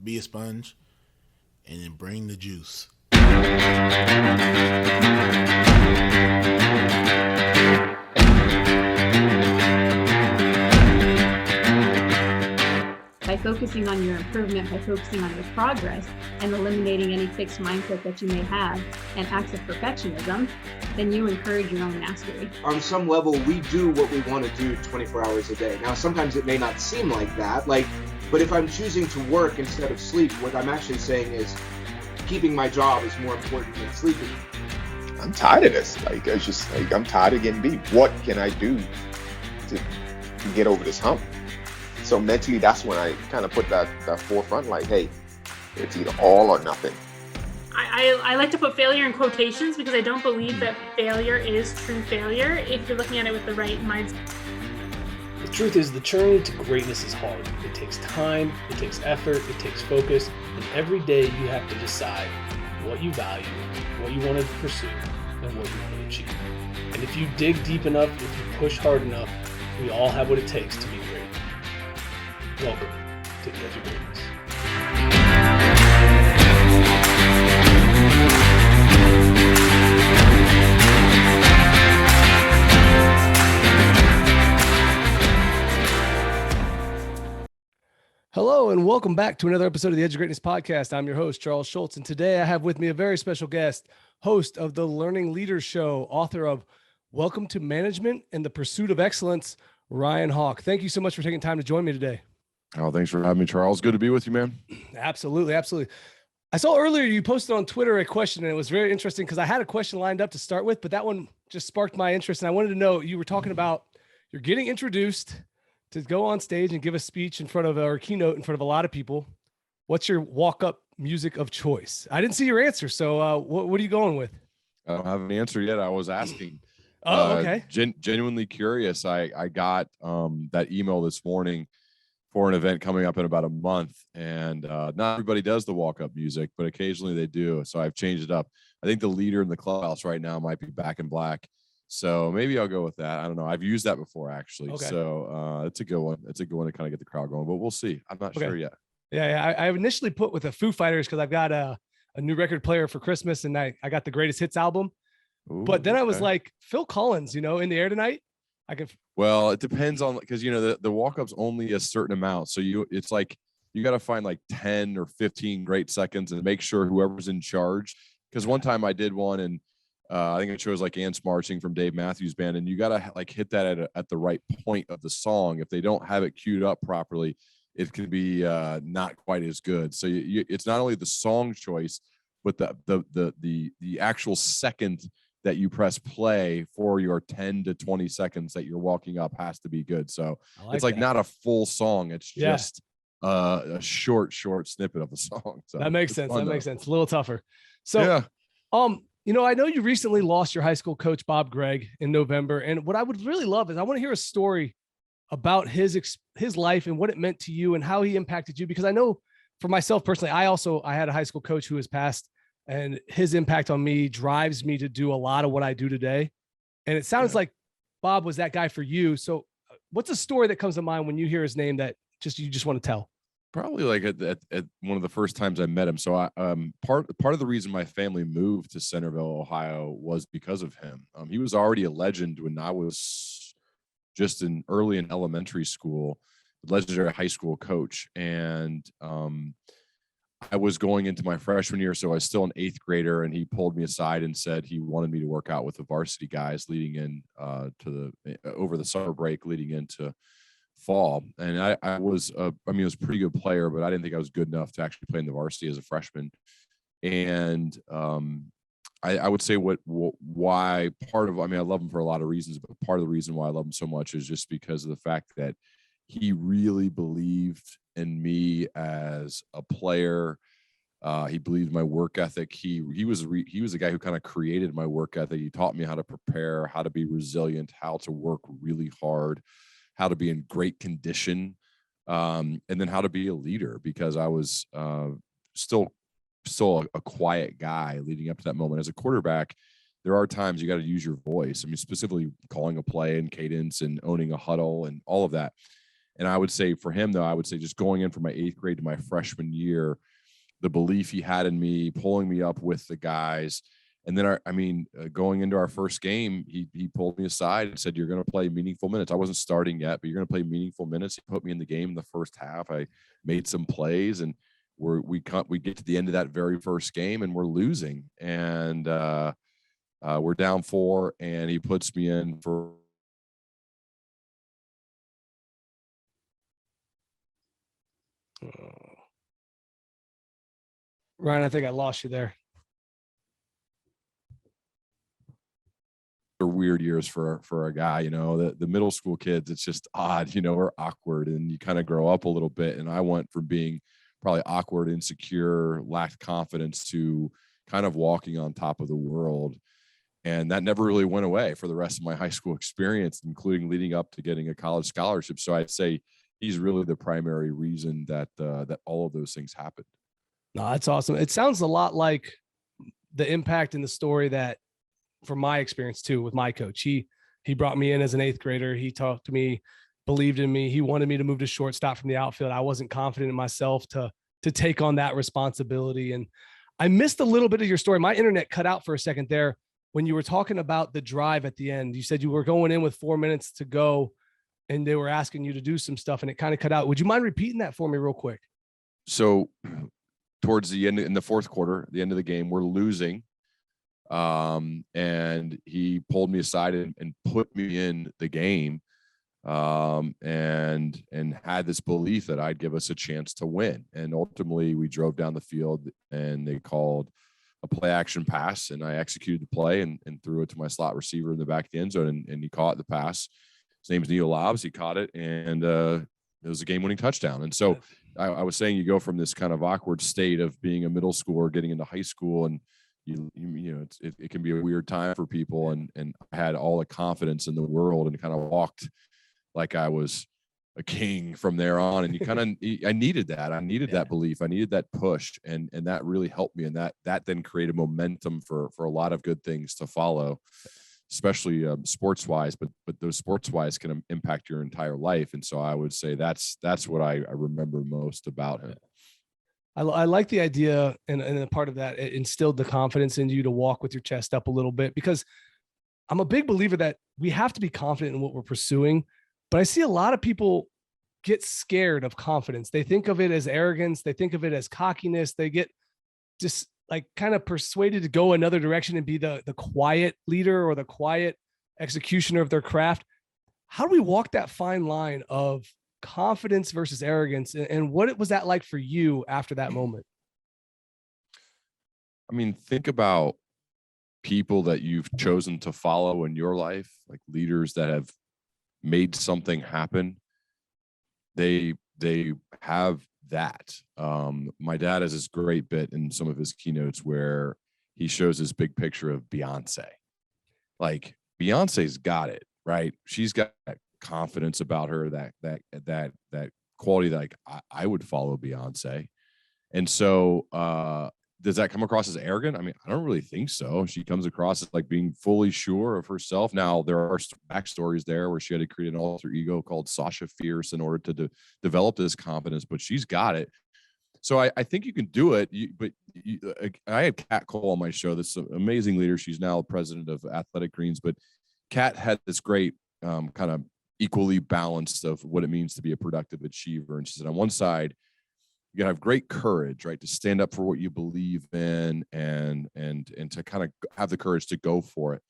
be a sponge, and then bring the juice. By focusing on your improvement, by focusing on your progress, and eliminating any fixed mindset that you may have and acts of perfectionism, then you encourage your own mastery. On some level, we do what we want to do 24 hours a day. Now, sometimes it may not seem like that, but if I'm choosing to work instead of sleep, what I'm actually saying is keeping my job is more important than sleeping. I'm tired of this. I'm tired of getting beat. What can I do to get over this hump? So mentally, that's when I kind of put that forefront, like, hey, it's either all or nothing. I like to put failure in quotations because I don't believe that failure is true failure if you're looking at it with the right mindset. The truth is, the journey to greatness is hard. It takes time, it takes effort, it takes focus, and every day you have to decide what you value, what you want to pursue, and what you want to achieve. And if you dig deep enough, if you push hard enough, we all have what it takes to be great. Welcome to the Edge of Greatness. Hello and welcome back to another episode of the Edge of Greatness podcast. I'm your host, Charles Schultz, and today I have with me a very special guest, host of the Learning Leaders Show, author of Welcome to Management and the Pursuit of Excellence, Ryan Hawk. Thank you so much for taking time to join me today. Oh, thanks for having me, Charles. Good to be with you, man. Absolutely. Absolutely. I saw earlier you posted on Twitter a question, and it was very interesting because I had a question lined up to start with, but that one just sparked my interest. And I wanted to know, you were talking about you're getting introduced to go on stage and give a speech in front of, or a keynote in front of a lot of people. What's your walk-up music of choice? I didn't see your answer. So what are you going with? I don't have an answer yet. I was asking. Okay. Genuinely curious. I got that email this morning for an event coming up in about a month, and not everybody does the walk-up music, but occasionally they do. So I've changed it up. I think the leader in the clubhouse right now might be Back in Black. So maybe I'll go with that. I don't know. I've used that before, actually. Okay. So it's a good one. It's a good one to kind of get the crowd going, but we'll see. I'm not sure yet. Yeah. I initially put with the Foo Fighters because I've got a new record player for Christmas, and I got the Greatest Hits album. Ooh, but then I was like, Phil Collins, In the Air Tonight. Well, it depends on, because the walk-up's only a certain amount. So it's like you got to find like 10 or 15 great seconds and make sure whoever's in charge. Because one time I did one, and I think it shows like Ants Marching from Dave Matthews Band, and you got to like hit that at the right point of the song. If they don't have it queued up properly, it can be not quite as good. So it's not only the song choice, but the actual second that you press play for your 10 to 20 seconds that you're walking up has to be good. So it's like not a full song. It's just a short snippet of the song. So that makes sense. Makes sense. A little tougher. So, yeah. I know you recently lost your high school coach, Bob Gregg, in November. And what I would really love is I want to hear a story about his life and what it meant to you and how he impacted you. Because I know for myself personally, I had a high school coach who has passed, and his impact on me drives me to do a lot of what I do today. And it sounds like Bob was that guy for you. So what's a story that comes to mind when you hear his name that you just want to tell? Probably like at one of the first times I met him. So part of the reason my family moved to Centerville, Ohio, was because of him. He was already a legend when I was just early in elementary school, legendary high school coach. And I was going into my freshman year, so I was still an eighth grader, and he pulled me aside and said he wanted me to work out with the varsity guys leading in over the summer break, leading into fall. And I was a pretty good player, but I didn't think I was good enough to actually play in the varsity as a freshman. And I would say why part of, I love him for a lot of reasons, but part of the reason why I love him so much is just because of the fact that he really believed in me as a player. He believed my work ethic. He was the guy who kind of created my work ethic. He taught me how to prepare, how to be resilient, how to work really hard, how to be in great condition, and then how to be a leader, because I was still a quiet guy leading up to that moment. As a quarterback, there are times you got to use your voice. Specifically calling a play and cadence and owning a huddle and all of that. And I would say for him, though, I would say just going in from my 8th grade to my freshman year, the belief he had in me, pulling me up with the guys. And then, going into our first game, he pulled me aside and said, "You're going to play meaningful minutes." I wasn't starting yet, but you're going to play meaningful minutes. He put me in the game in the first half. I made some plays, and we get to the end of that very first game, and we're losing. And we're down 4, and he puts me in for Ryan, I think I lost you there. weird years for a guy, the middle school kids. It's just odd, we're awkward, and you kind of grow up a little bit. And I went from being probably awkward, insecure, lacked confidence to kind of walking on top of the world. And that never really went away for the rest of my high school experience, including leading up to getting a college scholarship. So I'd say he's really the primary reason that all of those things happened. No, that's awesome. It sounds a lot like the impact in the story that, from my experience too, with my coach, he brought me in as an 8th grader. He talked to me, believed in me. He wanted me to move to shortstop from the outfield. I wasn't confident in myself to take on that responsibility. And I missed a little bit of your story. My internet cut out for a second there when you were talking about the drive at the end. You said you were going in with 4 minutes to go, and they were asking you to do some stuff, and it kind of cut out. Would you mind repeating that for me real quick? So towards the end, in the 4th quarter, the end of the game, we're losing. And he pulled me aside and put me in the game, and had this belief that I'd give us a chance to win. And ultimately we drove down the field, and they called a play action pass, and I executed the play and threw it to my slot receiver in the back of the end zone, and he caught the pass. His name's Neil Lobbs. He caught it, and it was a game-winning touchdown. And so I was saying, you go from this kind of awkward state of being a middle schooler, getting into high school, and it can be a weird time for people. And I had all the confidence in the world and kind of walked like I was a king from there on. And I needed that. I needed that belief. I needed that push. And that really helped me. And that then created momentum for a lot of good things to follow, especially sports wise, but those sports wise can impact your entire life. And so I would say that's what I remember most about him. I like the idea, and a part of that, it instilled the confidence in you to walk with your chest up a little bit, because I'm a big believer that we have to be confident in what we're pursuing. But I see a lot of people get scared of confidence. They think of it as arrogance. They think of it as cockiness. They get just like kind of persuaded to go another direction and be the quiet leader or the quiet executioner of their craft. How do we walk that fine line of confidence versus arrogance, and what was that like for you after that moment? I mean, think about people that you've chosen to follow in your life, like leaders that have made something happen. They have that. My dad has this great bit in some of his keynotes where he shows this big picture of Beyonce. Like, Beyonce's got it, right? She's got that confidence about her, that quality that, like, I would follow Beyonce. And so does that come across as arrogant? I mean, I don't really think so. She comes across as like being fully sure of herself. Now, there are backstories there where she had to create an alter ego called Sasha Fierce in order to develop this confidence, but she's got it. So I think you can do it. I had Kat Cole on my show, this amazing leader. She's now president of Athletic Greens, but Kat had this great kind of equally balanced of what it means to be a productive achiever. And she said, on one side, you gotta have great courage, right, to stand up for what you believe in, and to kind of have the courage to go for it.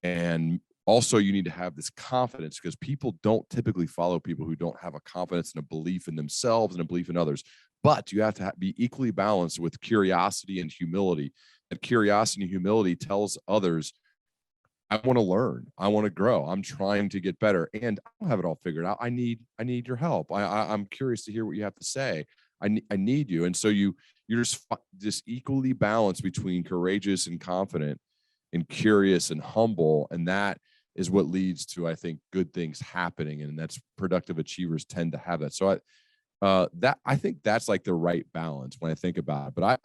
And also, you need to have this confidence, because people don't typically follow people who don't have a confidence and a belief in themselves and a belief in others. But you have to be equally balanced with curiosity and humility. That curiosity and humility tells others, I want to learn. I want to grow. I'm trying to get better, and I don't have it all figured out. I need your help. I'm curious to hear what you have to say. I need you. And so you're just equally balanced between courageous and confident, and curious and humble. And that is what leads to, I think, good things happening. And that's productive achievers tend to have that. So I think that's like the right balance when I think about it. But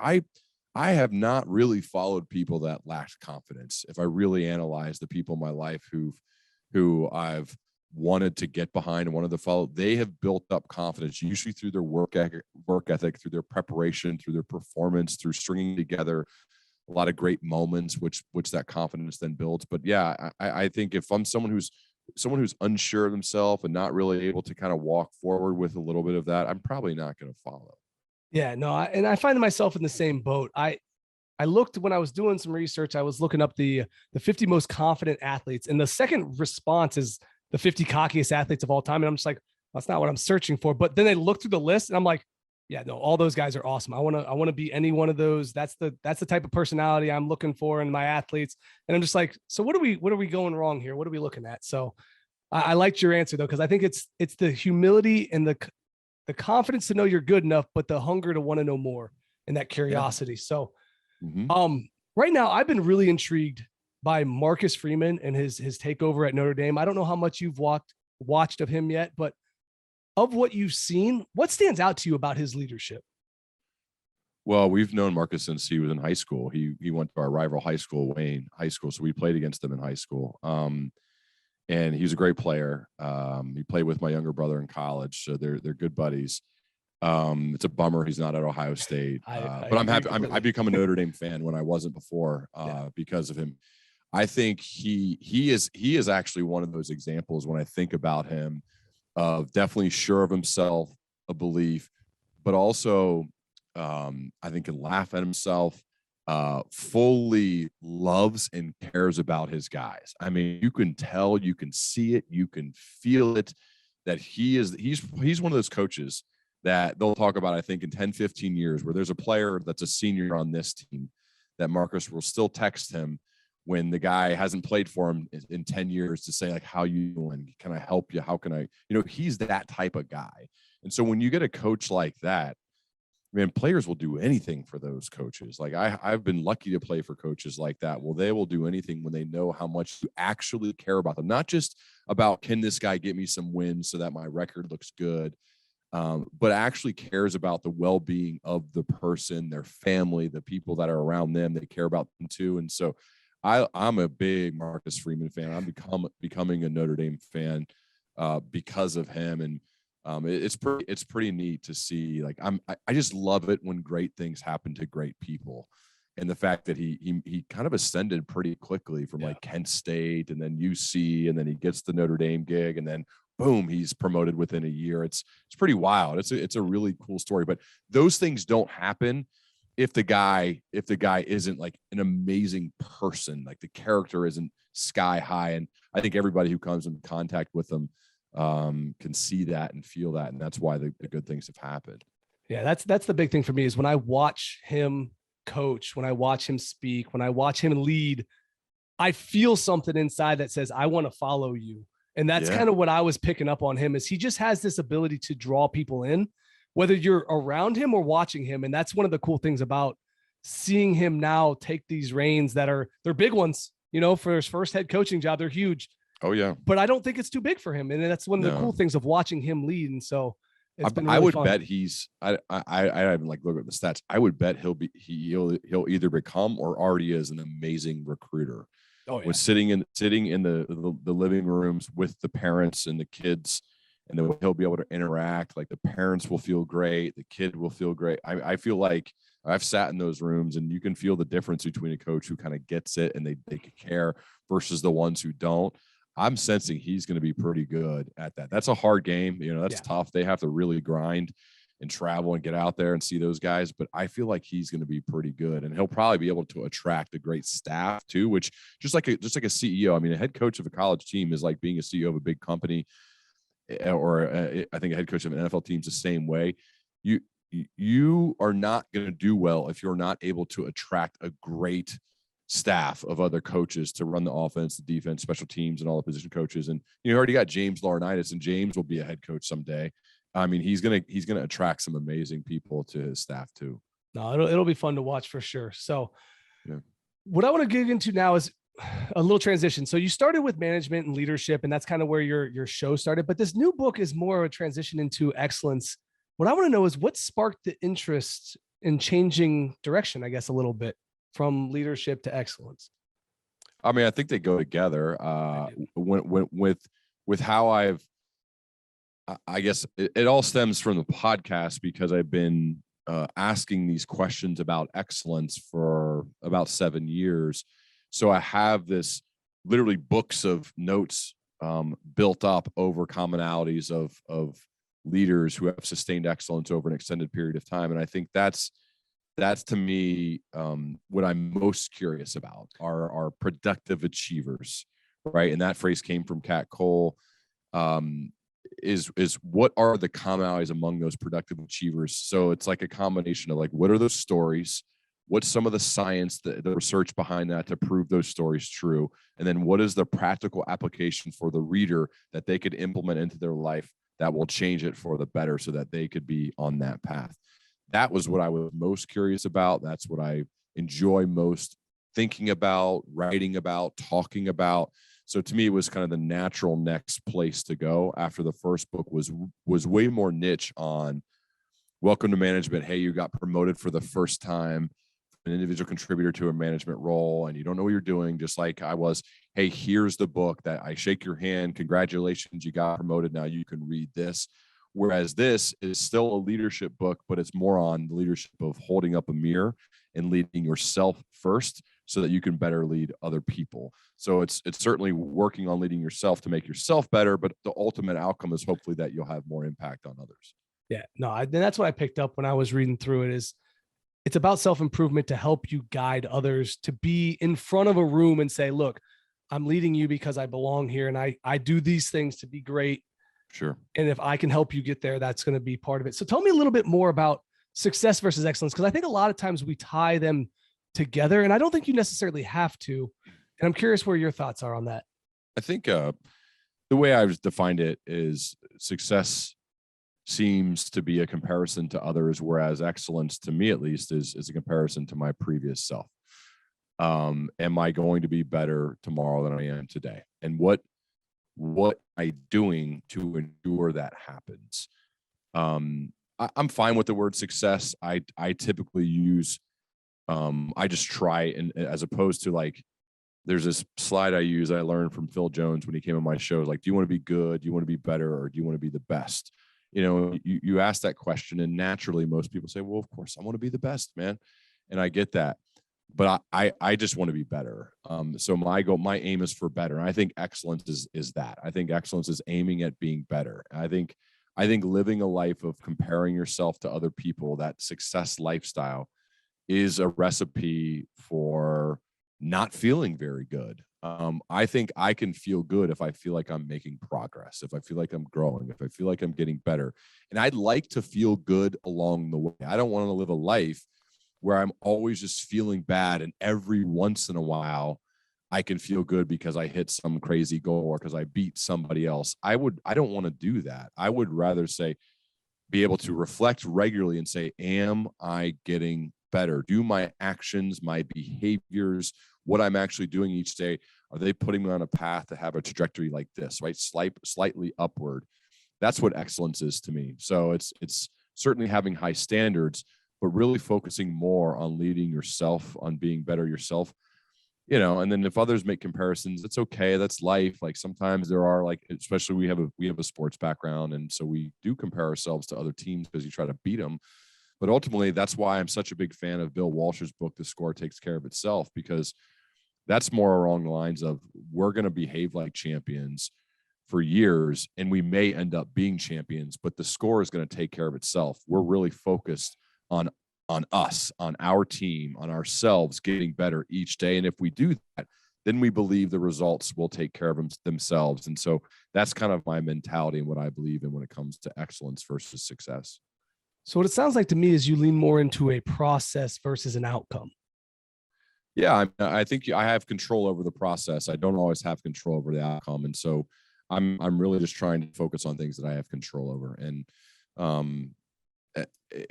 I have not really followed people that lacked confidence. If I really analyze the people in my life who I've wanted to get behind and wanted to follow, they have built up confidence, usually through their work ethic, through their preparation, through their performance, through stringing together a lot of great moments, which that confidence then builds. But yeah, I think if I'm someone who's unsure of himself and not really able to kind of walk forward with a little bit of that, I'm probably not going to follow. Yeah, no, I find myself in the same boat. I looked when I was doing some research, I was looking up the 50 most confident athletes, and the second response is the 50 cockiest athletes of all time. And I'm just like, that's not what I'm searching for. But then I look through the list and I'm like, yeah, no, all those guys are awesome. I want to be any one of those. That's the type of personality I'm looking for in my athletes. And I'm just like, so what are we going wrong here? What are we looking at? So I liked your answer though, because I think it's the humility and the confidence to know you're good enough, but the hunger to want to know more and that curiosity. Yeah. So right now I've been really intrigued by Marcus Freeman and his takeover at Notre Dame. I don't know how much you've watched of him yet, but of what you've seen, what stands out to you about his leadership? Well, we've known Marcus since he was in high school. He went to our rival high school, Wayne High School. So we played against him in high school. And he was a great player. He played with my younger brother in college. So they're good buddies. It's a bummer he's not at Ohio State, but I'm happy. I've become a Notre Dame fan when I wasn't before because of him. I think he is actually one of those examples when I think about him of definitely sure of himself, a belief, but also I think can laugh at himself, fully loves and cares about his guys. I mean, you can tell, you can see it, you can feel it, that he's one of those coaches that they'll talk about, I think, in 10, 15 years, where there's a player that's a senior on this team that Marcus will still text him when the guy hasn't played for him in 10 years to say, like, how you doing? Can I help you? How can I, he's that type of guy. And so when you get a coach like that, man, players will do anything for those coaches. Like I've been lucky to play for coaches like that. Well, they will do anything when they know how much you actually care about them. Not just about, can this guy get me some wins so that my record looks good, but actually cares about the well-being of the person, their family, the people that are around them. They care about them too. And so I'm a big Marcus Freeman fan. I'm becoming a Notre Dame fan because of him. And it's pretty neat to see. Like I just love it when great things happen to great people, and the fact that he kind of ascended pretty quickly from like Kent State and then UC, and then he gets the Notre Dame gig, and then boom, he's promoted within a year. It's pretty wild. It's a really cool story. But those things don't happen if the guy isn't like an amazing person, like the character isn't sky high. And I think everybody who comes in contact with them can see that and feel that. And that's why the good things have happened. Yeah, that's the big thing for me is when I watch him coach, when I watch him speak, when I watch him lead, I feel something inside that says, I want to follow you. And that's kind of what I was picking up on him, is he just has this ability to draw people in, whether you're around him or watching him. And that's one of the cool things about seeing him now take these reins they're big ones, for his first head coaching job. They're huge. Oh yeah. But I don't think it's too big for him. And that's one of the cool things of watching him lead. And so it's been really fun. Bet I haven't like looked at the stats. I would bet he'll either become or already is an amazing recruiter. Oh, yeah. Was sitting in the living rooms with the parents and the kids, and then he'll be able to interact. Like the parents will feel great, the kid will feel great. I feel like I've sat in those rooms, and you can feel the difference between a coach who kind of gets it and they care versus the ones who don't. I'm sensing he's going to be pretty good at that. That's a hard game. That's tough. They have to really grind and travel and get out there and see those guys. But I feel like he's going to be pretty good, and he'll probably be able to attract a great staff too, which just like a CEO. I mean, a head coach of a college team is like being a CEO of a big company, or I think a head coach of an NFL team is the same way. You are not going to do well if you're not able to attract a great staff of other coaches to run the offense, the defense, special teams, and all the position coaches. And you already got James Laurinaitis, and James will be a head coach someday. I mean, he's gonna attract some amazing people to his staff too. No, it'll be fun to watch for sure. So what I want to get into now is a little transition. So you started with management and leadership, and that's kind of where your show started. But this new book is more a transition into excellence. What I want to know is what sparked the interest in changing direction, I guess, a little bit from leadership to excellence. I mean, I think they go together. With with how I guess it all stems from the podcast, because I've been asking these questions about excellence for about 7 years. So I have this literally books of notes built up over commonalities of leaders who have sustained excellence over an extended period of time. And I think that's to me what I'm most curious about are productive achievers, right? And that phrase came from Kat Cole. Is what are the commonalities among those productive achievers? So it's like a combination of like, what are those stories? What's some of the science, the research behind that to prove those stories true? And then what is the practical application for the reader that they could implement into their life that will change it for the better so that they could be on that path? That was what I was most curious about. That's what I enjoy most thinking about, writing about, talking about. So to me, it was kind of the natural next place to go after the first book was way more niche on welcome to management. Hey, you got promoted for the first time, an individual contributor to a management role, and you don't know what you're doing, just like I was. Hey, here's the book that I shake your hand. Congratulations, you got promoted. Now you can read this. Whereas this is still a leadership book, but it's more on the leadership of holding up a mirror and leading yourself first so that you can better lead other people. So it's certainly working on leading yourself to make yourself better, but the ultimate outcome is hopefully that you'll have more impact on others. Yeah, no, and that's what I picked up when I was reading through it. Is it's about self-improvement to help you guide others to be in front of a room and say, look, I'm leading you because I belong here and I do these things to be great. Sure. And if I can help you get there, that's going to be part of it. So tell me a little bit more about success versus excellence, because I think a lot of times we tie them together, and I don't think you necessarily have to. And I'm curious where your thoughts are on that. I think the way I've defined it is success seems to be a comparison to others, whereas excellence, to me at least, is a comparison to my previous self. Am I going to be better tomorrow than I am today? And what am I doing to ensure that happens? I'm fine with the word success. I typically use, I just try, and as opposed to like, there's this slide I use, I learned from Phil Jones when he came on my show, like, do you want to be good? Do you want to be better? Or do you want to be the best? You know, you ask that question and naturally most people say, well, of course I want to be the best, man. And I get that, but I just want to be better. So my aim is for better. And I think excellence is that. I think excellence is aiming at being better. I think living a life of comparing yourself to other people, that success lifestyle, is a recipe for not feeling very good. I think I can feel good if I feel like I'm making progress, if I feel like I'm growing, if I feel like I'm getting better. And I'd like to feel good along the way. I don't want to live a life where I'm always just feeling bad, and every once in a while I can feel good because I hit some crazy goal or because I beat somebody else. I don't want to do that. I would rather be able to reflect regularly and say, am I getting better? Do my actions, my behaviors, what I'm actually doing each day, are they putting me on a path to have a trajectory like this, right? Slightly upward. That's what excellence is to me. So it's certainly having high standards, but really focusing more on leading yourself, on being better yourself, you know. And then if others make comparisons, it's okay. That's life. Like sometimes there are, like, especially we have a sports background. And so we do compare ourselves to other teams because you try to beat them. But ultimately, that's why I'm such a big fan of Bill Walsh's book, The Score Takes Care of Itself, because that's more along the lines of we're going to behave like champions for years, and we may end up being champions, but the score is going to take care of itself. We're really focused on us, on our team, on ourselves getting better each day. And if we do that, then we believe the results will take care of themselves. And so that's kind of my mentality and what I believe in when it comes to excellence versus success. So what it sounds like to me is you lean more into a process versus an outcome. Yeah, I think I have control over the process. I don't always have control over the outcome. And so I'm really just trying to focus on things that I have control over. And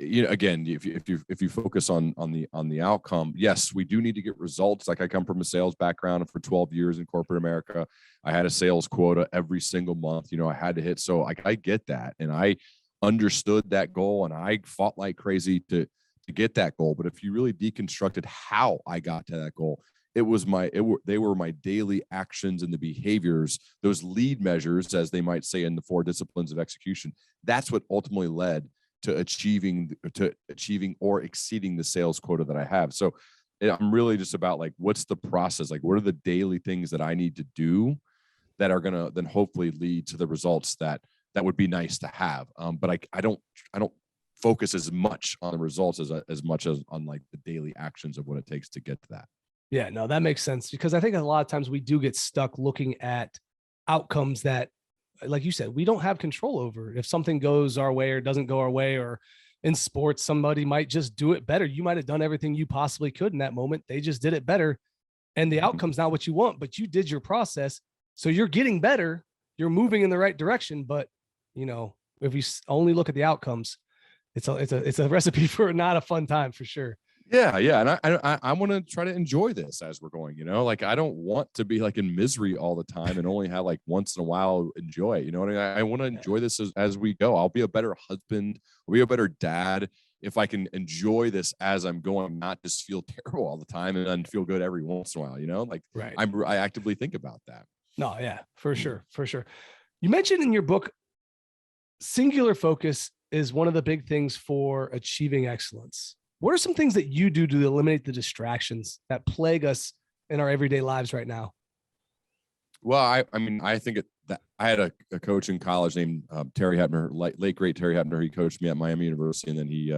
you know, again, if you focus on the outcome, yes, we do need to get results. Like I come from a sales background, and for 12 years in corporate America, I had a sales quota every single month. You know, I had to hit. So I get that, and I understood that goal, and I fought like crazy to get that goal. But if you really deconstructed how I got to that goal, they were my daily actions and the behaviors, those lead measures, as they might say in the 4 disciplines of execution. That's what ultimately led to achieving or exceeding the sales quota that I have. So I'm really just about like, what's the process? Like, what are the daily things that I need to do that are going to then hopefully lead to the results that would be nice to have. But I don't focus as much on the results as much as on like the daily actions of what it takes to get to that. Yeah, no, that makes sense, because I think a lot of times we do get stuck looking at outcomes that, like you said, we don't have control over. If something goes our way or doesn't go our way, or in sports, somebody might just do it better. You might have done everything you possibly could in that moment. They just did it better. And the outcome's not what you want, but you did your process. So you're getting better. You're moving in the right direction. But, you know, if you only look at the outcomes, it's a recipe for not a fun time, for sure. Yeah. And I want to try to enjoy this as we're going, you know, like I don't want to be like in misery all the time and only have like once in a while enjoy it. You know what I mean? I want to enjoy this as we go. I'll be a better husband. I'll be a better dad if I can enjoy this as I'm going, not just feel terrible all the time and then feel good every once in a while, you know, like right. I actively think about that. No, yeah, for sure. For sure. You mentioned in your book, singular focus is one of the big things for achieving excellence. What are some things that you do to eliminate the distractions that plague us in our everyday lives right now? Well, I mean, I think that I had a coach in college named Terry Hebner, late great Terry Hebner. He coached me at Miami University, and then he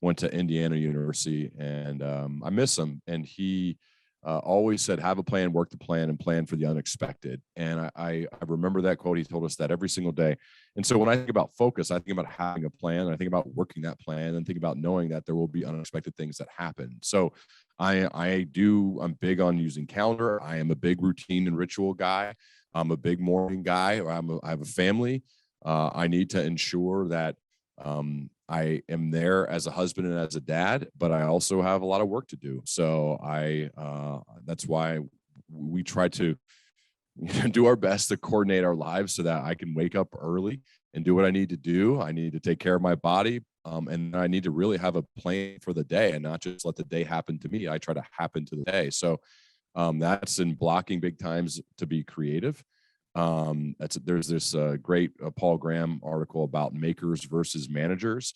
went to Indiana University, and I miss him. And he always said, have a plan, work the plan, and plan for the unexpected. And I remember that quote. He told us that every single day. And so when I think about focus, I think about having a plan, and I think about working that plan, and think about knowing that there will be unexpected things that happen. So I'm big on using calendar. I am a big routine and ritual guy. I'm a big morning guy. I have a family. I need to ensure that I am there as a husband and as a dad, but I also have a lot of work to do. So that's why we try to do our best to coordinate our lives so that I can wake up early and do what I need to do. I need to take care of my body. And I need to really have a plan for the day and not just let the day happen to me. I try to happen to the day. So that's in blocking big times to be creative. There's this great Paul Graham article about makers versus managers.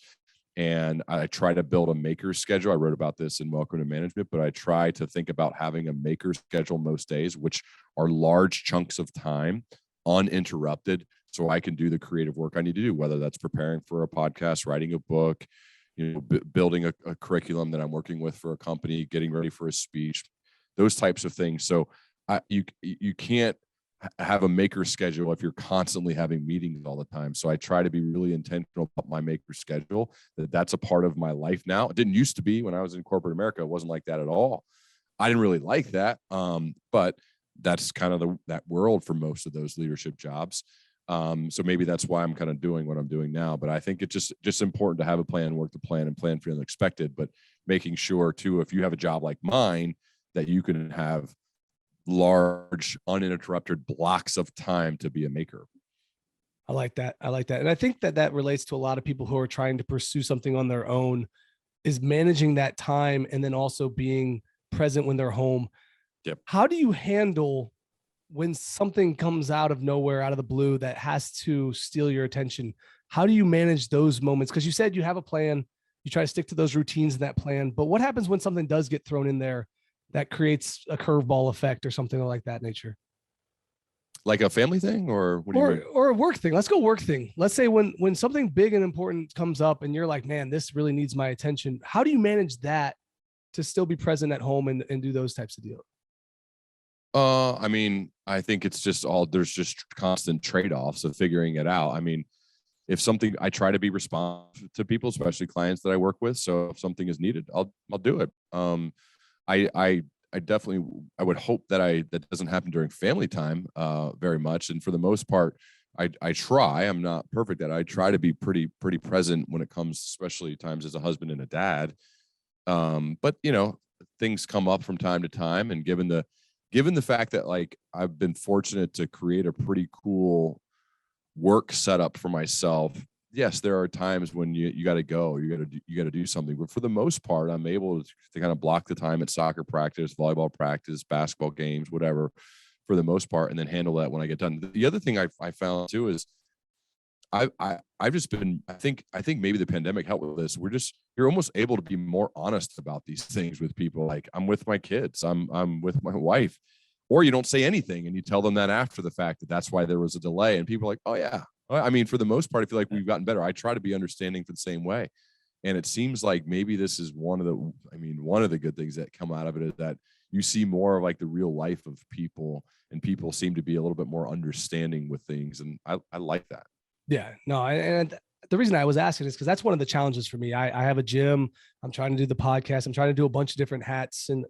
And I try to build a maker's schedule. I wrote about this in Welcome to Management, but I try to think about having a maker's schedule most days, which are large chunks of time, uninterrupted, so I can do the creative work I need to do, whether that's preparing for a podcast, writing a book, building a curriculum that I'm working with for a company, getting ready for a speech, those types of things. So you can't have a maker schedule if you're constantly having meetings all the time. So I try to be really intentional about my maker schedule. That's a part of my life now. It didn't used to be when I was in corporate America. It wasn't like that at all. I didn't really like that. But that's kind of that world for most of those leadership jobs. So maybe that's why I'm kind of doing what I'm doing now. But I think it's just important to have a plan, work the plan, and plan for the unexpected. But making sure too, if you have a job like mine, that you can have large uninterrupted blocks of time to be a maker. I like that. And I think that relates to a lot of people who are trying to pursue something on their own, is managing that time and then also being present when they're home. Yep. How do you handle when something comes out of nowhere, out of the blue, that has to steal your attention? How do you manage those moments? Because you said you have a plan, you try to stick to those routines in that plan, but what happens when something does get thrown in there that creates a curveball effect or something like that nature? Like a family thing, or what do you mean? Or a work thing? Let's go work thing. Let's say when something big and important comes up and you're like, man, this really needs my attention. How do you manage that to still be present at home and do those types of deals? I mean, I think it's just there's just constant trade-offs of figuring it out. I mean, I try to be responsive to people, especially clients that I work with. So if something is needed, I'll do it. I definitely, I would hope that doesn't happen during family time very much. And for the most part, I'm not perfect at it. I try to be pretty present when it comes, especially times as a husband and a dad. But things come up from time to time, and given the fact that like I've been fortunate to create a pretty cool work setup for myself yes, there are times when you got to go, you got to do something. But for the most part, I'm able to kind of block the time at soccer practice, volleyball practice, basketball games, whatever, for the most part, and then handle that when I get done. The other thing I found too is I've just been, I think maybe the pandemic helped with this. You're almost able to be more honest about these things with people. Like, I'm with my kids, I'm with my wife, or you don't say anything and you tell them that after the fact that that's why there was a delay. And people are like, oh yeah. I mean, for the most part, I feel like we've gotten better. I try to be understanding for the same way. And it seems like maybe this is one of the good things that come out of it is that you see more of like the real life of people, and people seem to be a little bit more understanding with things. And I like that. Yeah, no. And the reason I was asking is because that's one of the challenges for me. I have a gym. I'm trying to do the podcast. I'm trying to do a bunch of different hats. And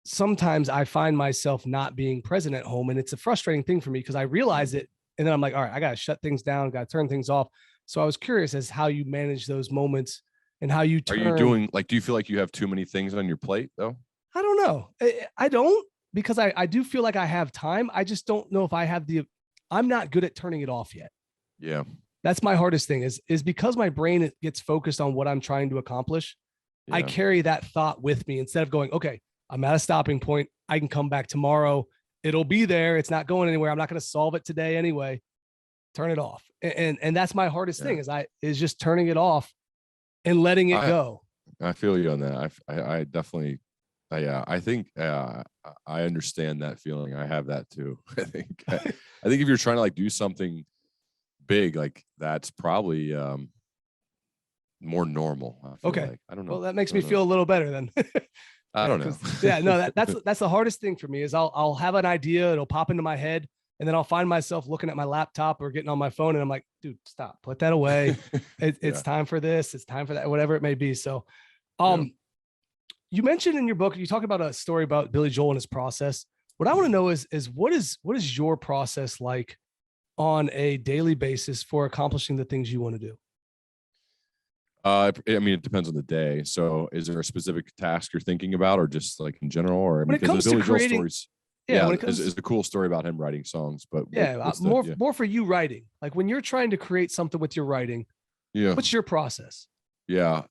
sometimes I find myself not being present at home. And it's a frustrating thing for me because I realize it. And then I'm like, all right, I got to shut things down, got to turn things off. So I was curious as how you manage those moments and how you turn. Are you doing, like, do you feel like you have too many things on your plate though? I don't know. I don't, because I do feel like I have time. I just don't know if I have I'm not good at turning it off yet. Yeah. That's my hardest thing is because my brain gets focused on what I'm trying to accomplish. Yeah. I carry that thought with me instead of going, okay, I'm at a stopping point. I can come back tomorrow. It'll be there. It's not going anywhere. I'm not going to solve it today anyway. Turn it off. And that's my hardest thing is just turning it off and letting it go. I feel you on that. I definitely, I think I understand that feeling. I have that too. I think if you're trying to like do something big, like that's probably more normal. Okay. Like. I don't know. Well, that makes me feel a little better then. I don't know. Yeah, no, that's the hardest thing for me is I'll have an idea, it'll pop into my head, and then I'll find myself looking at my laptop or getting on my phone, and I'm like, dude, stop, put that away. It's time for this, it's time for that, whatever it may be. So, you mentioned in your book, you talk about a story about Billy Joel and his process. What I want to know is what is your process like on a daily basis for accomplishing the things you want to do? I mean, it depends on the day. So is there a specific task you're thinking about, or just like in general? Or when it comes to creating, stories, is a cool story about him writing songs, but more for you writing. Like when you're trying to create something with your writing, what's your process? Yeah.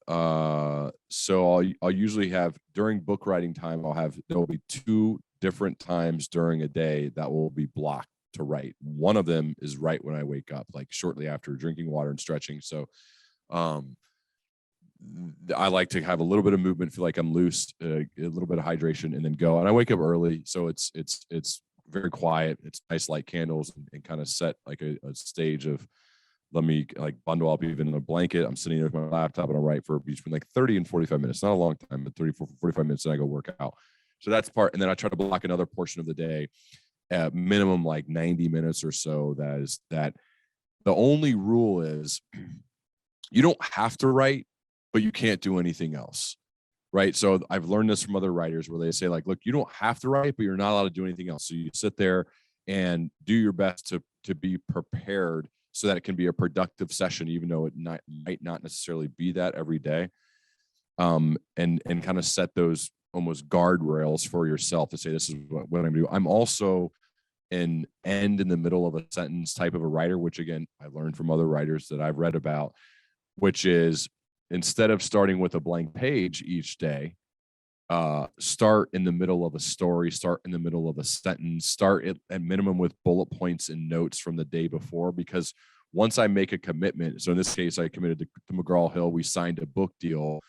So I'll usually have during book writing time, there'll be 2 different times during a day that will be blocked to write. One of them is right when I wake up, like shortly after drinking water and stretching. So, I like to have a little bit of movement, feel like I'm loose, a little bit of hydration, and then go. And I wake up early, so it's very quiet. It's nice light candles and kind of set like a stage of let me like bundle up even in a blanket. I'm sitting there with my laptop and I'll write for between like 30 and 45 minutes. Not a long time, but 30, 45 minutes, and I go work out. So that's part. And then I try to block another portion of the day at minimum like 90 minutes or so. That the only rule is you don't have to write, but you can't do anything else, right? So I've learned this from other writers where they say like, look, you don't have to write, but you're not allowed to do anything else. So you sit there and do your best to be prepared so that it can be a productive session, even though it might not necessarily be that every day. And kind of set those almost guardrails for yourself to say, this is what I'm going to do. I'm also an end in the middle of a sentence type of a writer, which again, I learned from other writers that I've read about, which is instead of starting with a blank page each day, start in the middle of a story, start in the middle of a sentence, start at minimum with bullet points and notes from the day before. Because once I make a commitment, so in this case, I committed to McGraw-Hill, we signed a book deal.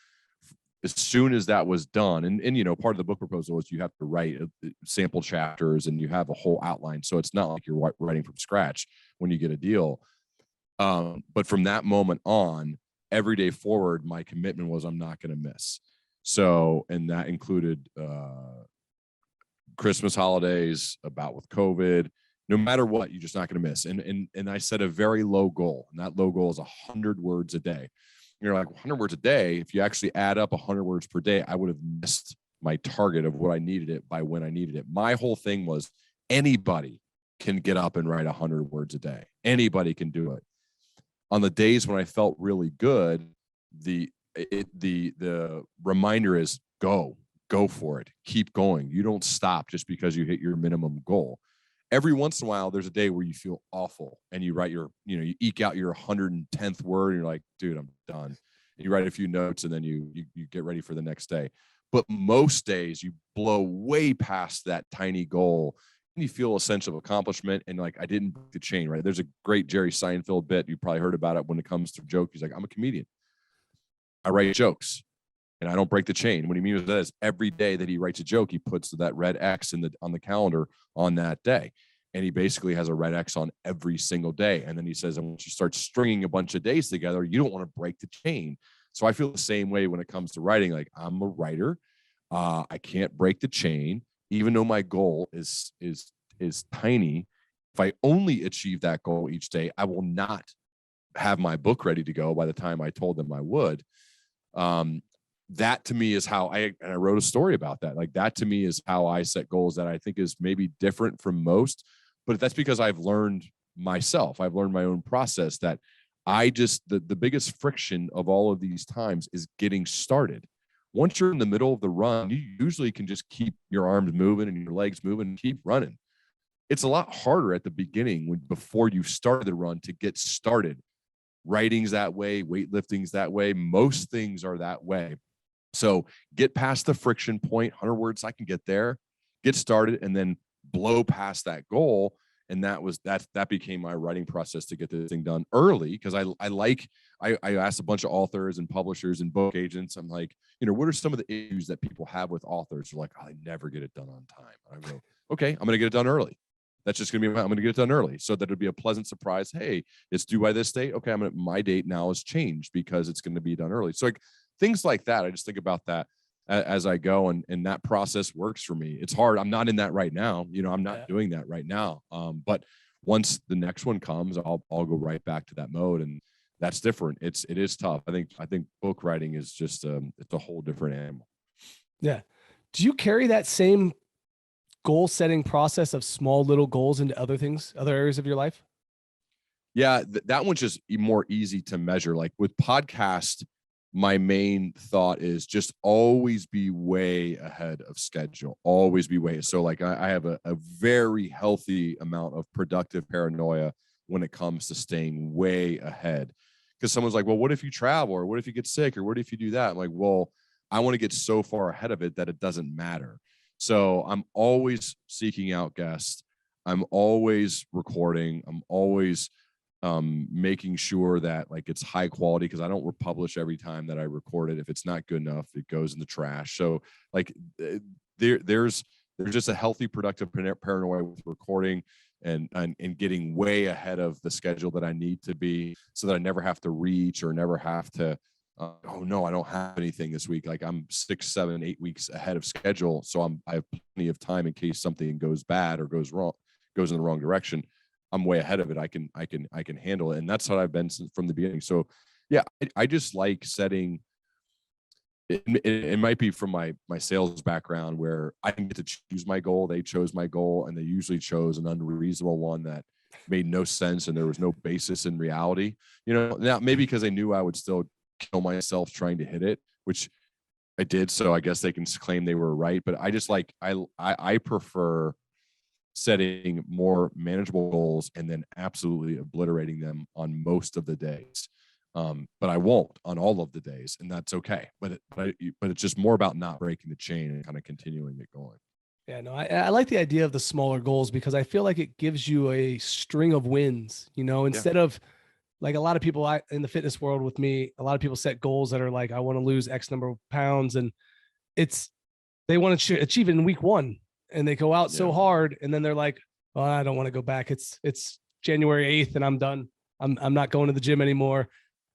As soon as that was done, and part of the book proposal is you have to write sample chapters and you have a whole outline. So it's not like you're writing from scratch when you get a deal. But from that moment on, every day forward, my commitment was I'm not going to miss. So, and that included Christmas holidays, about with COVID, no matter what, you're just not going to miss. And I set a very low goal, and that low goal is 100 words a day. You're like 100 words a day. If you actually add up 100 words per day, I would have missed my target of what I needed it by when I needed it. My whole thing was anybody can get up and write 100 words a day. Anybody can do it. On the days when I felt really good, the reminder is go for it. Keep going. You don't stop just because you hit your minimum goal. every once in a while, there's a day where you feel awful and you write you eke out your 110th word and you're like, dude, I'm done. And you write a few notes and then you get ready for the next day. But most days you blow way past that tiny goal and you feel a sense of accomplishment and like, I didn't break the chain, right? There's a great Jerry Seinfeld bit. You probably heard about it when it comes to joke. He's like, I'm a comedian. I write jokes and I don't break the chain. What he means by that is every day that he writes a joke, he puts that red X on the calendar on that day. And he basically has a red X on every single day. And then he says, and once you start stringing a bunch of days together, you don't want to break the chain. So I feel the same way when it comes to writing. Like, I'm a writer. I can't break the chain, even though my goal is tiny. If I only achieve that goal each day, I will not have my book ready to go by the time I told them I would. That to me is how I wrote a story about that. Like, that to me is how I set goals that I think is maybe different from most, but that's because I've learned myself. I've learned my own process that the biggest friction of all of these times is getting started. Once you're in the middle of the run, you usually can just keep your arms moving and your legs moving and keep running. It's a lot harder at the beginning before you started the run to get started. Writing's that way, weightlifting's that way, most things are that way. So get past the friction point, 100 words, I can get there, get started, and then blow past that goal. And that became my writing process to get this thing done early. Because I asked a bunch of authors and publishers and book agents. I'm like, what are some of the issues that people have with authors? They're like, I never get it done on time. And I go, okay, I'm going to get it done early. That's just going to be, I'm going to get it done early so that it'll be a pleasant surprise. Hey, it's due by this date. Okay, my date now has changed because it's going to be done early. So like things like that, I just think about that as I go, and that process works for me. It's hard. I'm not in that right now. I'm not doing that right now. But once the next one comes, I'll go right back to that mode, and that's different. It is tough. I think book writing is just it's a whole different animal. Yeah. Do you carry that same goal setting process of small little goals into other areas of your life? Yeah, that one's just more easy to measure. Like with podcast, my main thought is just always be way ahead of schedule. Always be way. So like I have a very healthy amount of productive paranoia when it comes to staying way ahead. Because someone's like, well, what if you travel, or what if you get sick, or what if you do that? I'm like, well, I want to get so far ahead of it that it doesn't matter. So I'm always seeking out guests. I'm always recording. I'm always making sure that like it's high quality, because I don't republish every time that I record it. If it's not good enough, it goes in the trash. So like there's just a healthy, productive paranoia with recording and getting way ahead of the schedule that I need to be, so that I never have to reach or never have to oh no, I don't have anything this week. Like I'm 6, 7, 8 weeks ahead of schedule. So I have plenty of time in case something goes bad or goes wrong, goes in the wrong direction. I'm way ahead of it. I can handle it. And that's how I've been from the beginning. So yeah, I just like setting, it might be from my sales background where I didn't get to choose my goal. They chose my goal, and they usually chose an unreasonable one that made no sense and there was no basis in reality. Now maybe because they knew I would still kill myself trying to hit it, which I did. So I guess they can claim they were right. But I just like, I prefer setting more manageable goals and then absolutely obliterating them on most of the days. But I won't on all of the days, and that's okay. But it's just more about not breaking the chain and kind of continuing it going. Yeah, no, I like the idea of the smaller goals, because I feel like it gives you a string of wins, instead of like a lot of people in the fitness world with me, a lot of people set goals that are like, I want to lose X number of pounds, and they want to achieve it in week 1, and they go out so hard, and then they're like, oh, I don't want to go back. It's January 8th and I'm done. I'm not going to the gym anymore.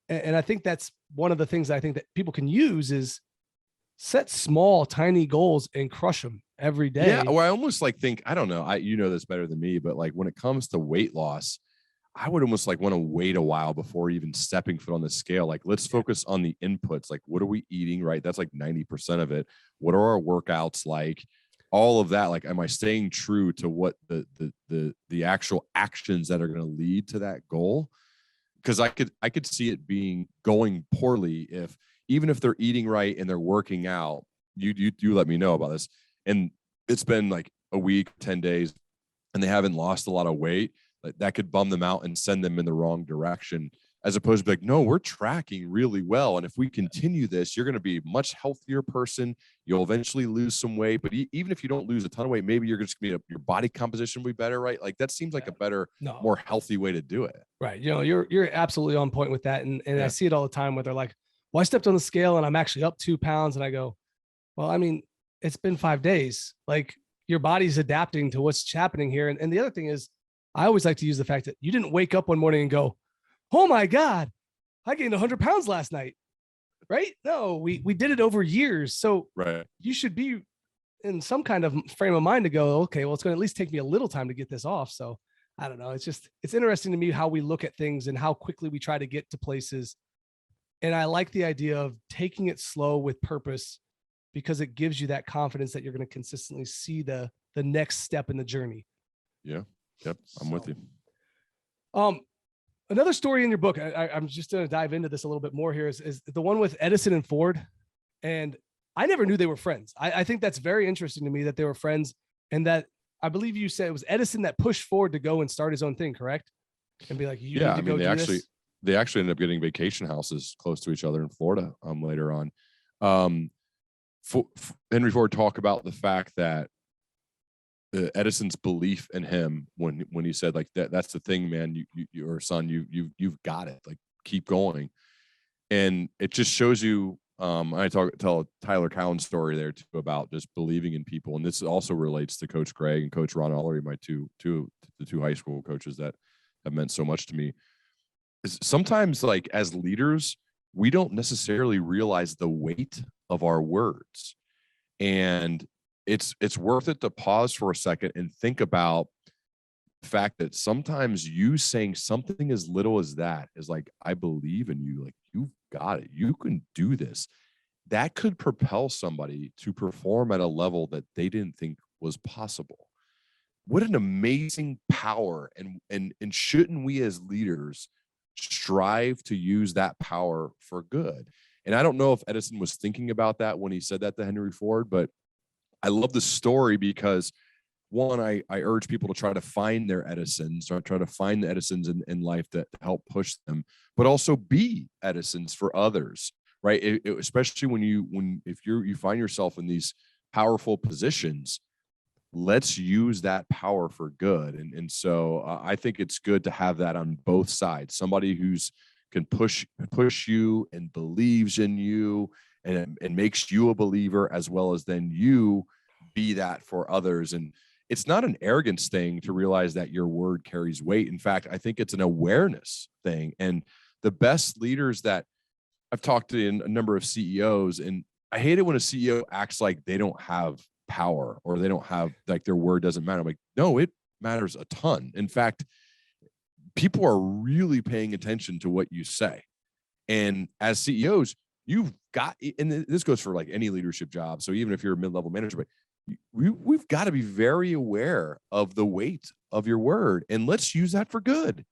And I think that's one of the things I think that people can use is set small, tiny goals and crush them every day. Yeah. Well, I almost like think, I don't know, you know this better than me, but like when it comes to weight loss, I would almost like want to wait a while before even stepping foot on the scale. Like, let's focus on the inputs. Like, what are we eating? Right. That's like 90% of it. What are our workouts like? All of that. Like, am I staying true to what the actual actions that are going to lead to that goal? Because I could see it going poorly even if they're eating right and they're working out. You let me know about this. And it's been like a week, 10 days. and they haven't lost a lot of weight, like that could bum them out and send them in the wrong direction, as opposed to be like, no, we're tracking really well. And if we continue this, you're going to be a much healthier person. You'll eventually lose some weight, but even if you don't lose a ton of weight, maybe you're just going to be, your body composition will be better, right? Like that seems like a better, more healthy way to do it. Right. You know, you're absolutely on point with that. And I see it all the time where they're like, well, I stepped on the scale and I'm actually up 2 pounds. And I go, well, I mean, it's been 5 days. Like your body's adapting to what's happening here. And the other thing is, I always like to use the fact that you didn't wake up one morning and go, oh my God, I gained 100 pounds last night. Right? No, we did it over years. So you should be in some kind of frame of mind to go, okay, well, it's going to at least take me a little time to get this off. So I don't know. It's interesting to me how we look at things and how quickly we try to get to places. And I like the idea of taking it slow with purpose, because it gives you that confidence that you're going to consistently see the next step in the journey. Yeah. Yep. I'm with you. Another story in your book, I'm just going to dive into this a little bit more here, is the one with Edison and Ford. And I never knew they were friends. I think that's very interesting to me that they were friends, and that I believe you said it was Edison that pushed Ford to go and start his own thing, correct? And be like, you need to go do this. They actually ended up getting vacation houses close to each other in Florida later on. Henry Ford talked about the fact that Edison's belief in him when he said like that's the thing, man, your son, you've got it, like keep going. And it just shows you, I tell a Tyler Cowan story there too about just believing in people. And this also relates to Coach Greg and Coach Ron Ullery, my the two high school coaches that have meant so much to me. Is sometimes, like, as leaders, we don't necessarily realize the weight of our words. And it's worth it to pause for a second and think about the fact that sometimes you saying something as little as that is like, I believe in you, like you've got it, you can do this. That could propel somebody to perform at a level that they didn't think was possible. What an amazing power. And shouldn't we as leaders strive to use that power for good? And I don't know if Edison was thinking about that when he said that to Henry Ford, but I love the story because, one, I urge people to try to find their Edisons, or try to find the Edisons in life that help push them, but also be Edisons for others, right? Especially if you find yourself in these powerful positions, let's use that power for good. And so I think it's good to have that on both sides. Somebody who's can push you and believes in you and makes you a believer, as well as then you be that for others. And it's not an arrogance thing to realize that your word carries weight. In fact, I think it's an awareness thing. And the best leaders that I've talked to, a number of CEOs, and I hate it when a CEO acts like they don't have power or they don't have, like, their word doesn't matter. I'm like, no, it matters a ton. In fact, people are really paying attention to what you say. And as CEOs, you've got, and this goes for like any leadership job. So even if you're a mid-level manager, but we've got to be very aware of the weight of your word, and let's use that for good.